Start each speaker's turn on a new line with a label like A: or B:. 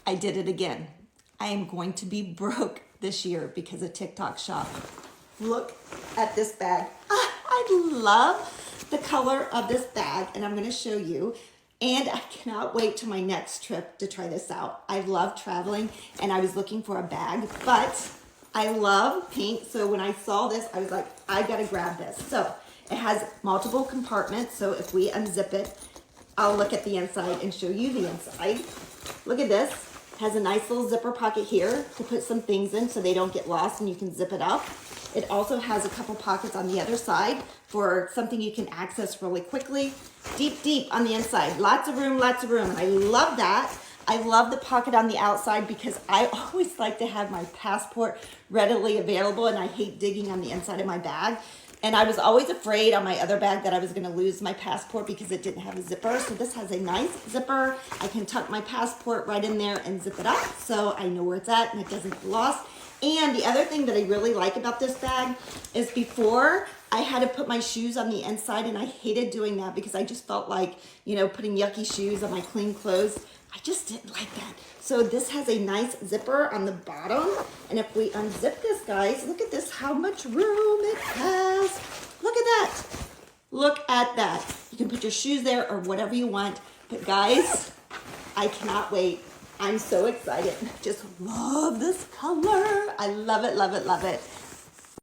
A: I did it again. I am going to be broke this year because of TikTok Shop. Look at this bag. I love the color of this bag, and I'm going to show you. And I cannot wait to my next trip to try this out. I love traveling, and I was looking for a bag, but I love pink. So when I saw this, I was like, I got to grab this. So it has multiple compartments. So if we unzip it, I'll look at the inside and show you the inside. Look at this. Has a nice little zipper pocket here to put some things in so they don't get lost and you can zip it up. It also has a couple pockets on the other side for something you can access really quickly. Deep on the inside. Lots of room, lots of room. I love that. I love the pocket on the outside because I always like to have my passport readily available and I hate digging on the inside of my bag. And I was always afraid on my other bag that I was going to lose my passport because it didn't have a zipper. So this has a nice zipper. I can tuck my passport right in there and zip it up so I know where it's at and it doesn't get lost. And the other thing that I really like about this bag is before I had to put my shoes on the inside and I hated doing that because I just felt like, you know, putting yucky shoes on my clean clothes. I just didn't like that. So this has a nice zipper on the bottom. And if we unzip this, guys, look at this, how much room it has. Look at that. Look at that. You can put your shoes there or whatever you want. But guys, I cannot wait. I'm so excited. Just love this color. I love it, love it, love it.